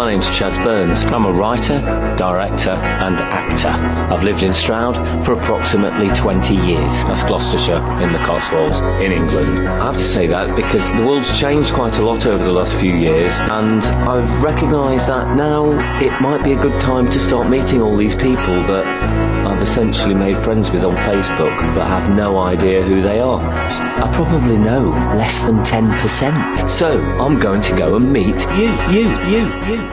My name's Chaz Burns. I'm a writer, director and actor. I've lived in Stroud for approximately 20 years. That's Gloucestershire in the Cotswolds in England. I have to say that because the world's changed quite a lot over the last few years, and I've recognised that now it might be a good time to start meeting all these people that I've essentially made friends with on Facebook but have no idea who they are. I probably know less than 10%. So I'm going to go and meet you. Hello.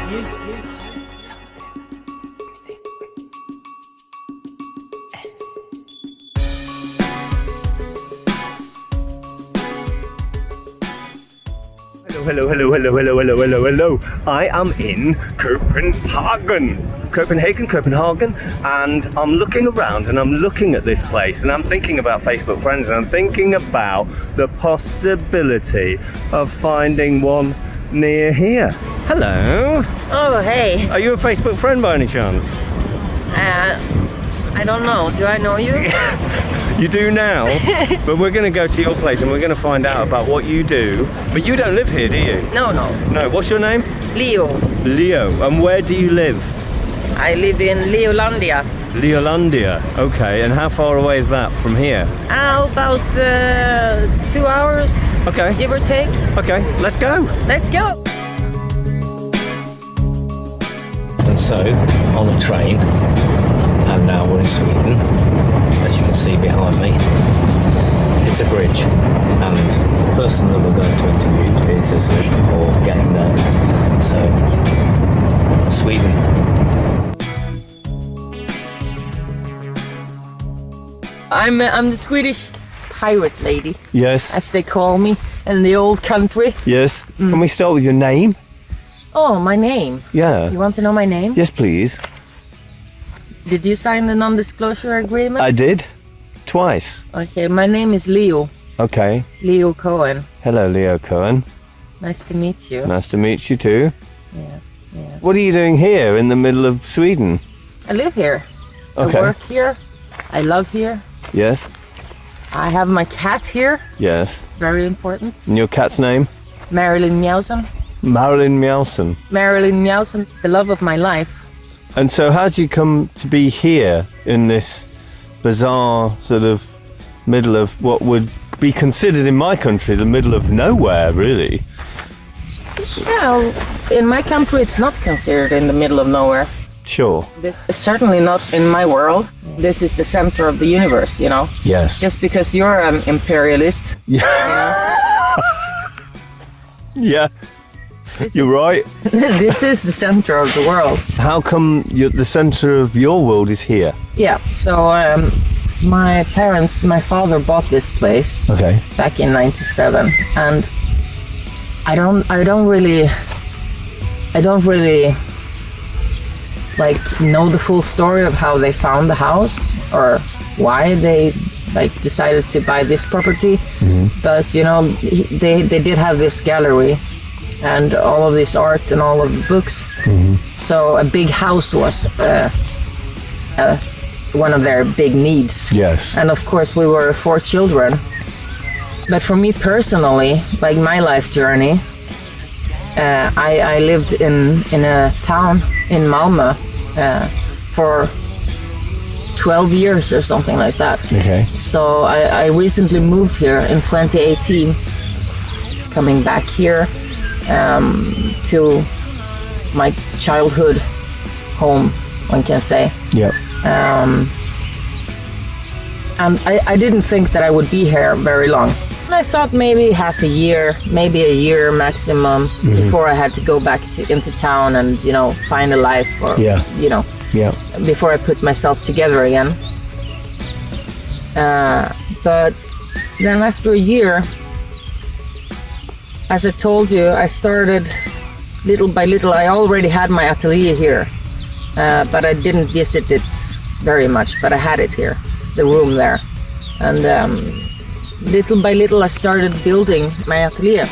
I am in Copenhagen, and I'm looking around and I'm looking at this place and I'm thinking about Facebook friends and I'm thinking about the possibility of finding one near here. Hello. Oh, hey. Are you a Facebook friend by any chance? I don't know. Do I know you? You do now, but we're going to go to your place and we're going to find out about what you do. But you don't live here, do you? No. No, what's your name? Leo. Leo. And where do you live? I live in Leolandia. Leolandia. Okay, and how far away is that from here? About 2 hours. Okay. Give or take. Okay, let's go. Let's go. And so, on a train, and now we're in Sweden, as you can see behind me, it's a bridge, and the person that we're going to interview is asleep or getting there. So, Sweden. I'm the Swedish pirate lady, Yes. as they call me in the old country. Yes. Can we start with your name? Oh, my name. Yeah. You want to know my name? Yes, please. Did you sign the non-disclosure agreement? I did. Twice. Okay, my name is Leo. Okay. Leo Cohen. Hello, Leo Cohen. Nice to meet you. Nice to meet you too. Yeah. What are you doing here in the middle of Sweden? I live here. Okay. I work here. I love here. Yes. I have my cat here. Yes. Very important. And your cat's name? Marilyn Meowson. Marilyn Meowson. Marilyn Meowson, the love of my life. And so how do you come to be here in this bizarre sort of middle of what would be considered in my country the middle of nowhere, really? Well, in my country it's not considered in the middle of nowhere. Sure. This is certainly not in my world. This is the center of the universe, you know. Yes. Just because you're an imperialist, Yeah. you know. Yeah. You're right. This is the center of the world. How come the center of your world is here? Yeah, so my father bought this place Okay. back in '97, and I don't really like know the full story of how they found the house or why they decided to buy this property. But you know, they did have this gallery and all of this art and all of the books. So a big house was one of their big needs. Yes. And of course we were 4 children. But for me personally, like my life journey, I lived in a town in Malmö for 12 years or something like that. Okay. So I recently moved here in 2018, coming back here to my childhood home, one can say. Yep. And I didn't think that I would be here very long. I thought maybe half a year, maybe a year maximum, before I had to go back into town and, you know, find a life or, you know, before I put myself together again. But then after a year, as I told you, I started little by little. I already had my atelier here, but I didn't visit it very much, but I had it here, the room there. And little by little I started building my atelier.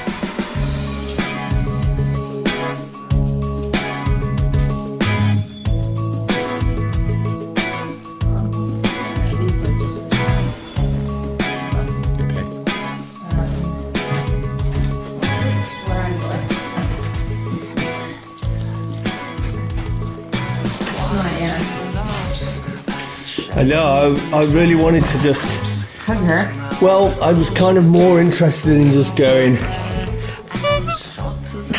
I know, I really wanted to just... Hug her. Well, I was kind of more interested in just going...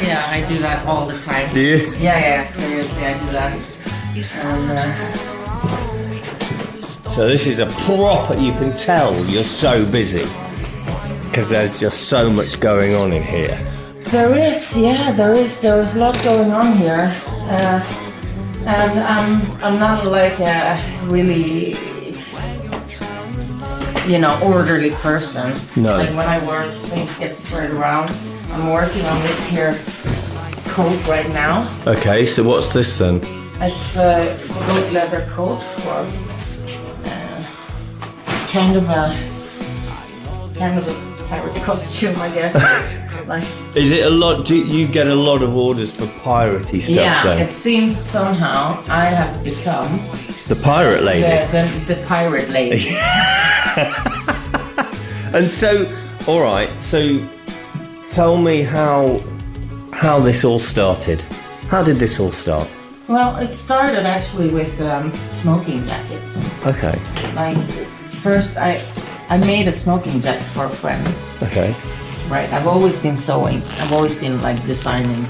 Yeah, I do that all the time. Do you? Yeah, seriously, I do that. So this is a proper, you can tell you're so busy. Because there's just so much going on in here. There is a lot going on here. And I'm not like a really, orderly person. No. Like when I work, things get spread around. I'm working on this here coat right now. Okay, so what's this then? It's a goat leather coat for kind of a pirate costume, I guess. Like. Is it a lot? Do you get a lot of orders for piratey stuff? Yeah, then? it seems somehow I have become The pirate lady. the pirate lady. And so, all right. So, tell me how this all started. How did this all start? Well, it started actually with smoking jackets. Okay. Like first, I made a smoking jacket for a friend. Okay. Right. I've always been sewing. I've always been like designing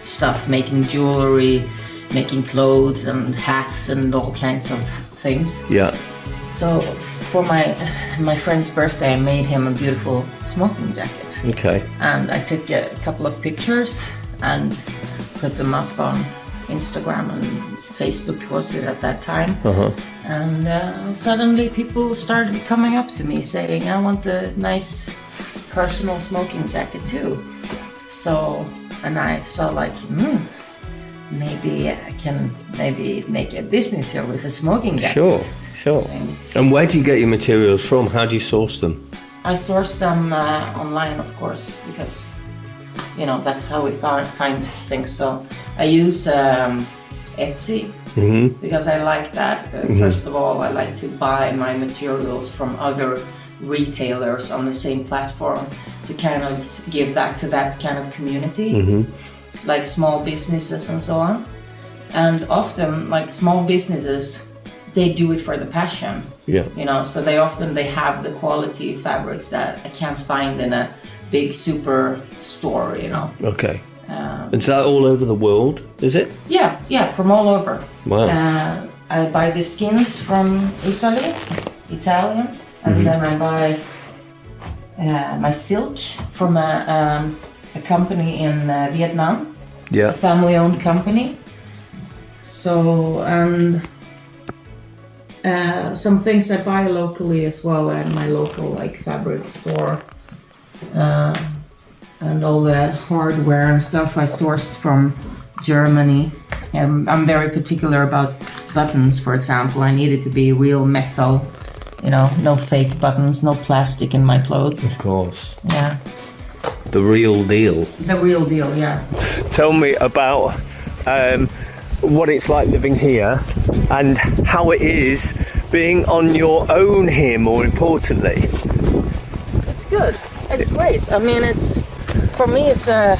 stuff, making jewelry, making clothes and hats and all kinds of things. Yeah. So for my friend's birthday, I made him a beautiful smoking jacket. Okay. And I took a couple of pictures and put them up on Instagram and Facebook was it at that time. Uh-huh. And suddenly people started coming up to me saying, I want a nice personal smoking jacket too. So, and I saw like, maybe I can make a business here with a smoking jacket. Sure. And where do you get your materials from? How do you source them? I source them online, of course, because that's how we find things. So I use Etsy because I like that. First of all, I like to buy my materials from other retailers on the same platform to kind of give back to that kind of community, like small businesses and so on. And often, like small businesses, they do it for the passion. Yeah. So they have the quality fabrics that I can't find in a big super store. Okay. Is that all over the world? Is it? Yeah, from all over. Wow. I buy the skins from Italian. And then I buy my silk from a company in Vietnam, a family-owned company. So, and some things I buy locally as well at my local fabric store. And all the hardware and stuff I source from Germany. I'm very particular about buttons, for example. I need it to be real metal. No fake buttons, no plastic in my clothes. Of course. Yeah. The real deal. The real deal, yeah. Tell me about what it's like living here and how it is being on your own here, more importantly. It's good. It's great. I mean, for me, it's a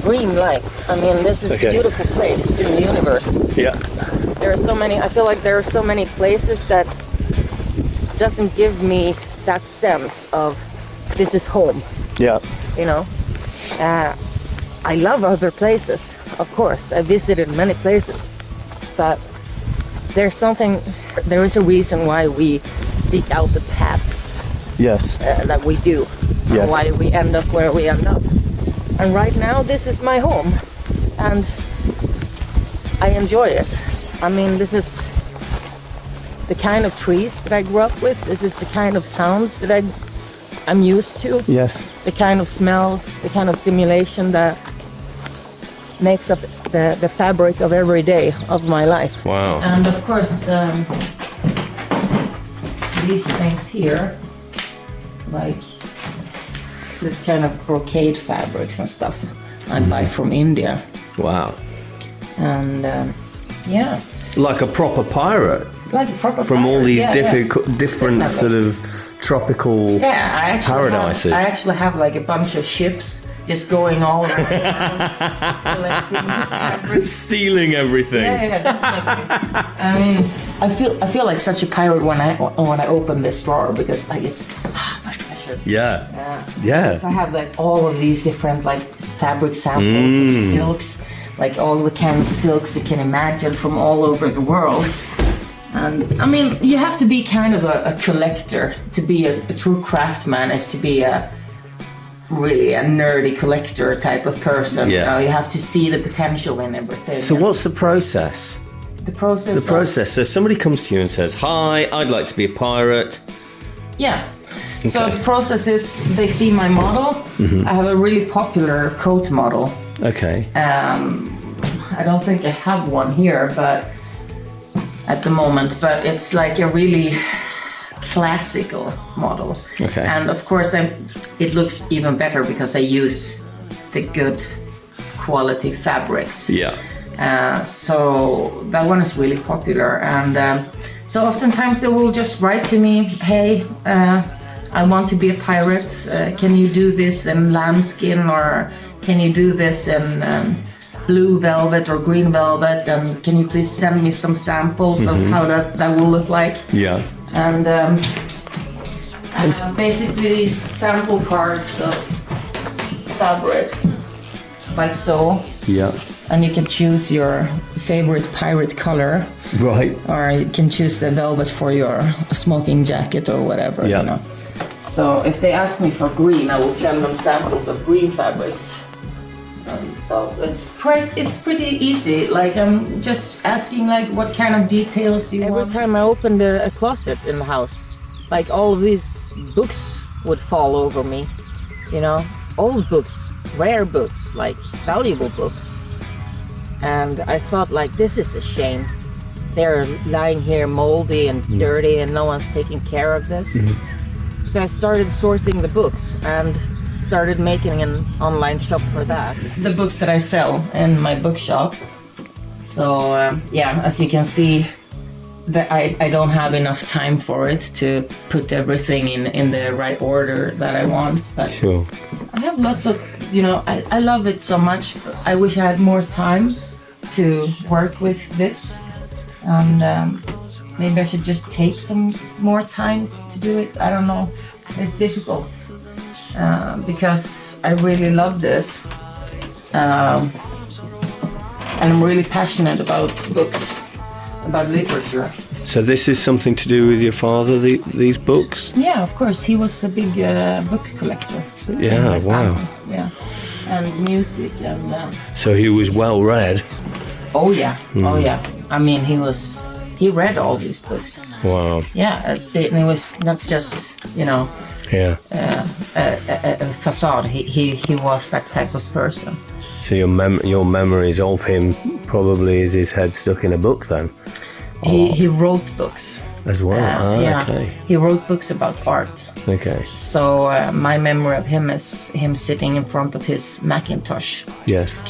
dream life. I mean, this is a beautiful place in the universe. Yeah. I feel like there are so many places that doesn't give me that sense of this is home. Yeah. I love other places, of course. I visited many places, but there is a reason why we seek out the paths that we do, and why we end up where we end up. And right now, this is my home, and I enjoy it. I mean, this is the kind of trees that I grew up with. This is the kind of sounds that I'm used to. Yes. The kind of smells, the kind of stimulation that makes up the fabric of every day of my life. Wow. And of course, these things here, like this kind of brocade fabrics and stuff, I buy from India. Wow. And yeah. Like a proper pirate like a proper from all pirate. these Yeah, different Definitely. sort of tropical paradises. I actually have like a bunch of ships just going all around, collecting fabrics. Stealing everything. Yeah, definitely. I mean, I feel like such a pirate when I open this drawer because like it's my treasure. Yeah. Yeah. So I have like all of these different like fabric samples of silks, like all the kind of silks you can imagine from all over the world. And I mean, you have to be kind of a collector to be a true craftsman, is to be really a nerdy collector type of person. Yeah. You know, you have to see the potential in everything. So what's the process? The process? The process. So somebody comes to you and says, "Hi, I'd like to be a pirate." Yeah. So Okay. the process is they see my model. I have a really popular coat model. Okay. I don't think I have one here, but at the moment, but it's like a really classical model. Okay. And of course, it looks even better because I use the good quality fabrics. Yeah. So that one is really popular, and so oftentimes they will just write to me, "Hey, I want to be a pirate. Can you do this in lambskin, or can you do this in blue velvet or green velvet? And can you please send me some samples of how that will look like?" Yeah. And basically these sample cards of fabrics, like so. Yeah. And you can choose your favorite pirate color, Right. or you can choose the velvet for your smoking jacket or whatever. Yeah. You know. So if they ask me for green, I will send them samples of green fabrics. So it's pretty easy. Like I'm just asking like what kind of details do you want. Every time I opened a closet in the house, like all of these books would fall over me. You know, old books, rare books, like valuable books. And I thought like this is a shame. They're lying here moldy and dirty and no one's taking care of this. So I started sorting the books and started making an online shop for that. The books that I sell in my bookshop. So yeah, as you can see, that I don't have enough time for it to put everything in the right order that I want. But Sure. I have lots of, you know, I love it so much. I wish I had more time to work with this. And maybe I should just take some more time to do it. I don't know. It's difficult because I really loved it. And I'm really passionate about books, about literature. So this is something to do with your father, these books? Yeah, of course. He was a big book collector. Yeah, My wow. family, yeah. And music and... So he was well read. Oh yeah, oh yeah. I mean, he read all these books. Wow. Yeah, it was not just, you know, Yeah. a facade. He was that type of person. So your memories of him probably is his head stuck in a book then? He wrote books. As well? Yeah, Okay. he wrote books about art. Okay. So my memory of him is him sitting in front of his Macintosh. Yes.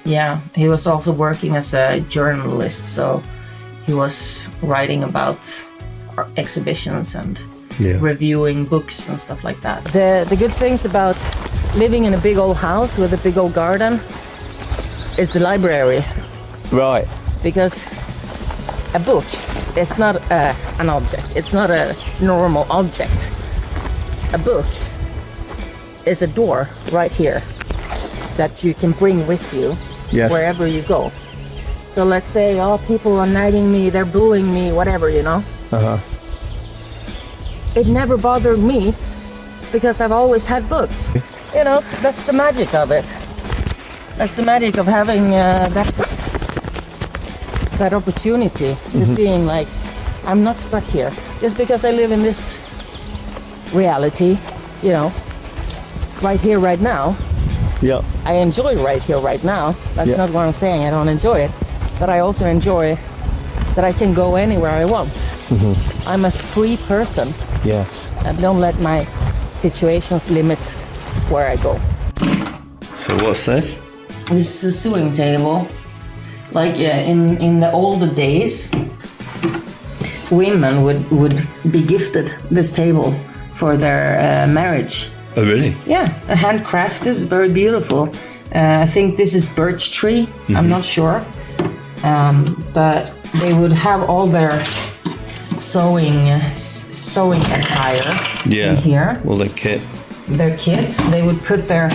Yeah, he was also working as a journalist, so he was writing about exhibitions and reviewing books and stuff like that. The good things about living in a big old house with a big old garden is the library. Right. Because a book is not an object. It's not a normal object. A book is a door right here that you can bring with you wherever you go. So let's say, oh, people are nagging me, they're bullying me, whatever, you know. Uh-huh. It never bothered me because I've always had books. You know, that's the magic of it. That's the magic of having that opportunity to seeing like, I'm not stuck here. Just because I live in this reality, you know, right here, right now. Yeah. I enjoy right here, right now. That's not what I'm saying. I don't enjoy it. But I also enjoy that I can go anywhere I want. I'm a free person. Yes. I don't let my situations limit where I go. So what's this? This is a sewing table. Like in the older days, women would be gifted this table for their marriage. Oh, really? Yeah, handcrafted, very beautiful. I think this is birch tree. I'm not sure, but they would have all their sewing attire in here. Well, the kit. Their kit. They would put their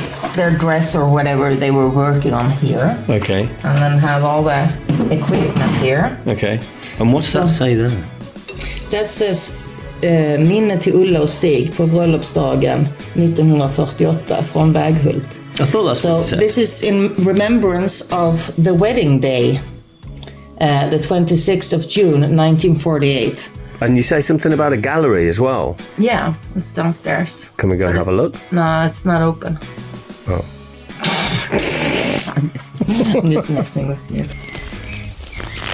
dress or whatever they were working on here. Okay. And then have all the equipment here. Okay. And what's that say there? That says minne till Ulla och Stig på bröllopsdagen 1948 från Väghult. I thought that's So what it said. this is in remembrance of the wedding day, the 26th of June 1948. And you say something about a gallery as well. Yeah, it's downstairs. Can we go and have a look? No, it's not open. Oh. I'm just messing with you.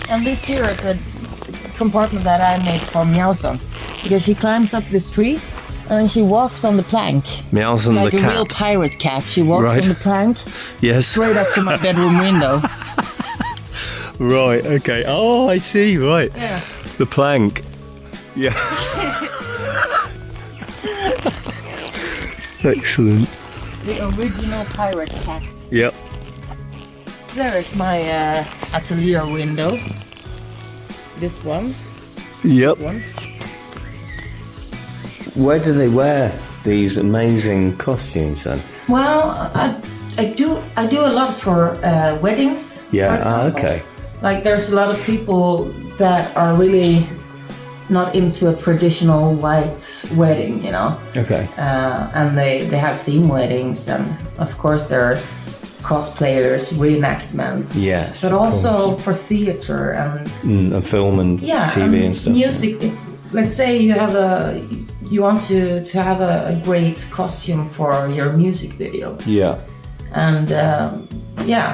And this here is a compartment that I made for Meowson, because she climbs up this tree and she walks on the plank. Meowson Like the a cat. real pirate cat. She walks Right. on the plank Yes. straight up to my bedroom window. Right, okay. Oh, I see, right. Yeah. The plank. Yeah. Excellent. The original pirate cat. Yep. There is my atelier window. This one. Yep. One. Where do they wear these amazing costumes then? Well, I do a lot for weddings. Yeah, for example. okay. Like there's a lot of people that are really not into a traditional white wedding, you know. Okay. And they have theme weddings, and of course there are cosplayers, reenactments. Yes, But of also for theater and And film and TV and stuff. music. Let's say you want to have a great costume for your music video, Yeah. and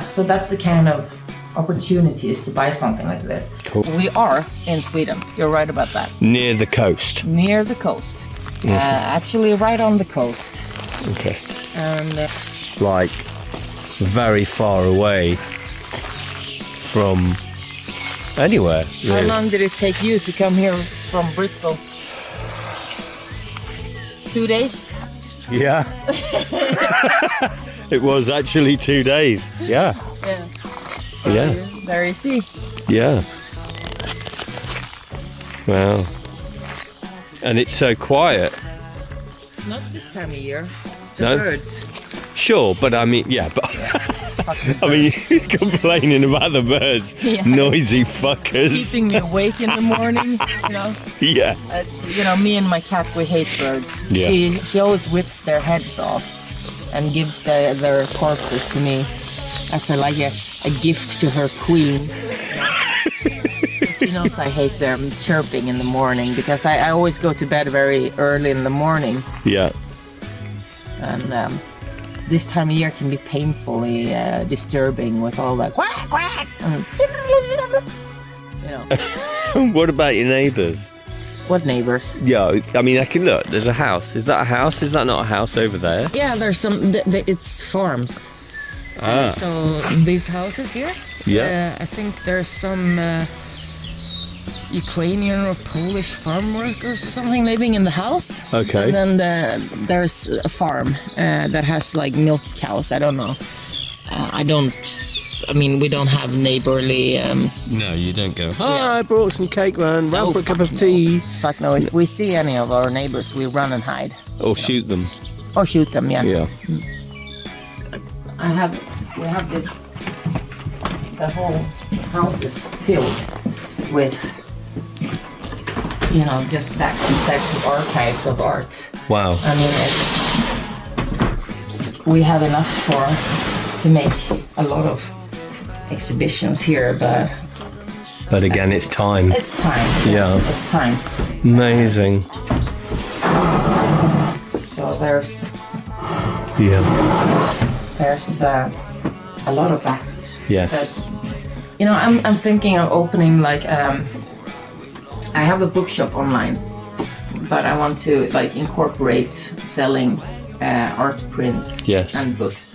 so that's the kind of opportunities to buy something like this. Cool. We are in Sweden. You're right about that. Near the coast. Near the coast. Actually, right on the coast. Okay. And Like very far away from anywhere. how Really. long did it take you to come here from Bristol? 2 days? Yeah. It was actually 2 days. Yeah. Yeah. So Yeah. There you see. Yeah. Wow. And it's so quiet. Not this time of year. The No? birds. Sure, but I mean, yeah, but I mean, you're complaining about the birds, Yeah. noisy fuckers. Keeping me awake in the morning, you know. Yeah. It's, you know, me and my cat, we hate birds. Yeah. She always whips their heads off and gives their corpses to me as a gift to her queen. She knows I hate them chirping in the morning, because I always go to bed very early in the morning, Yeah. and this time of year can be painfully disturbing with all that quack quack and, you know. What about your neighbours? What neighbors? Yeah, I mean, I can look. There's a house. Is that a house? Is that not a house over there? Yeah, there's some. It's farms. Ah. So these houses here. Yeah. I think there's some Ukrainian or Polish farm workers or something living in the house. Okay. And then there's a farm that has like milk cows. I don't know. I mean, we don't have neighborly. No, you don't go. Hi, I brought some cake, man. Round for a cup of tea. Fuck no! If we see any of our neighbors, we run and hide Or shoot them. or shoot them. Yeah. Yeah. We have this. The whole house is filled with, you know, just stacks and stacks of archives of art. Wow. I mean, we have enough to make a lot of exhibitions here, but again, it's time. it's time. Yeah. It's time. Amazing. So there's Yeah. a lot of that. Yes. You know, I'm thinking of opening like I have a bookshop online, but I want to like incorporate selling art prints Yes. and books.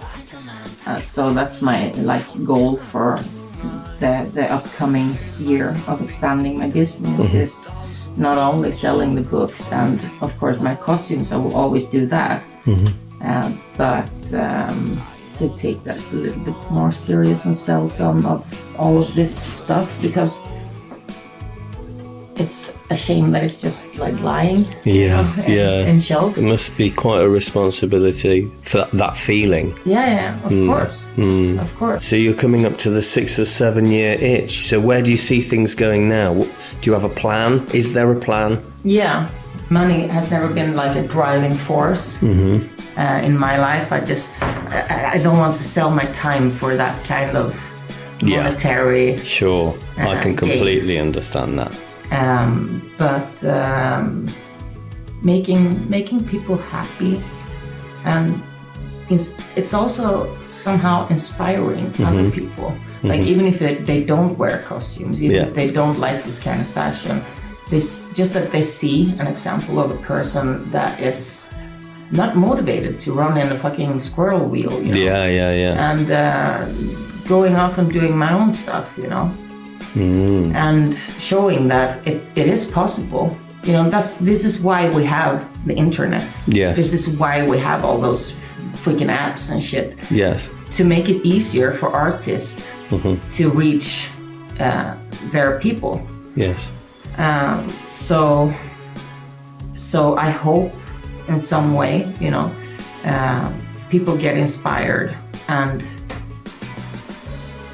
So that's my like goal for the upcoming year of expanding my business is not only selling the books and of course my costumes. I will always do that, but to take that a little bit more serious and sell some of all of this stuff, because it's a shame that it's just like lying in shelves. It must be quite a responsibility for that feeling. Of course. So you're coming up to the 6 or 7 year itch. So where do you see things going now? Do you have a plan? Is there a plan? Yeah, money has never been like a driving force in my life. I don't want to sell my time for that kind of monetary. Sure, I can completely understand that. But making people happy, and it's also somehow inspiring other people. Like even if they don't wear costumes, even if they don't like this kind of fashion, just that they see an example of a person that is not motivated to run in a fucking squirrel wheel, you know? And going off and doing my own stuff, you know? And showing that it is possible. You know, this is why we have the internet. Yes. This is why we have all those freaking apps and shit. Yes. To make it easier for artists to reach their people. Yes. So I hope in some way, you know, people get inspired and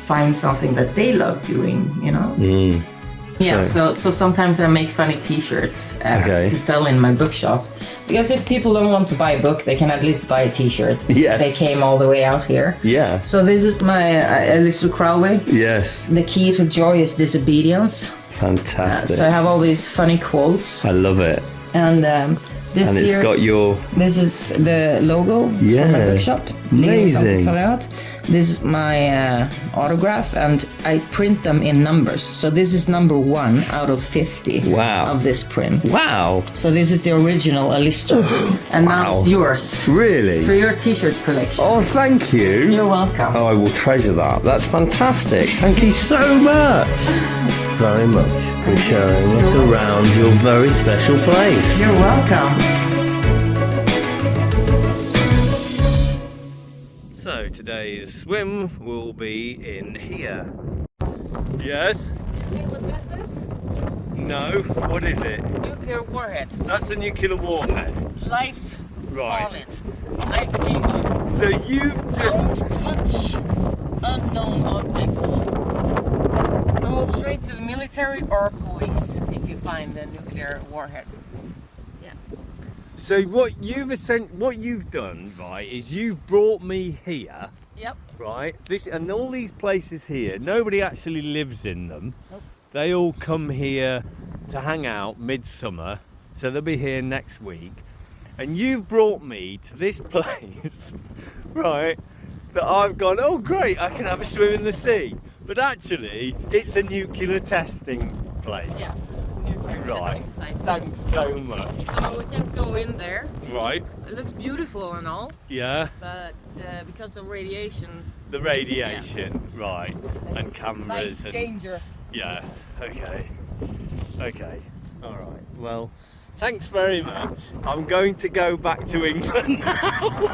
find something that they love doing, you know. Yeah, so sometimes I make funny t-shirts to sell in my bookshop, because if people don't want to buy a book, they can at least buy a t-shirt. Yes. They came all the way out here. Yeah. So this is my Aleister Crowley. Yes. The key to joy is disobedience. Fantastic. So I have all these funny quotes. I love it. And it's got your... This is the logo for my bookshop. Amazing. This is my autograph, and I print them in numbers. So this is number 1 out of 50 of this print. Wow. So this is the original Aleister. And now it's yours. Really? For your t-shirt collection. Oh, thank you. You're welcome. Oh, I will treasure that. That's fantastic. Thank you so much. Very much for showing us around your very special place. You're welcome. So today's swim will be in here. Yes? See what this is? No? What is it? Nuclear warhead. That's a nuclear warhead. Life. Right. Call it. Life danger. So you've just... Don't touch unknown objects. Go straight to the military or police if you find a nuclear warhead. Yeah. So what you've done, right, is you've brought me here. Yep. Right. And all these places here, nobody actually lives in them. Nope. They all come here to hang out midsummer, so they'll be here next week. And you've brought me to this place, right, that I've gone, oh great, I can have a swim in the sea. But actually, it's a nuclear testing place. Yeah, it's a nuclear testing site. Thanks so much. So we can go in there. Right. It looks beautiful and all. Yeah. But because of radiation. The radiation, right. And cameras. Life danger. Yeah, okay. Okay. Alright. Well, thanks very much. I'm going to go back to England now.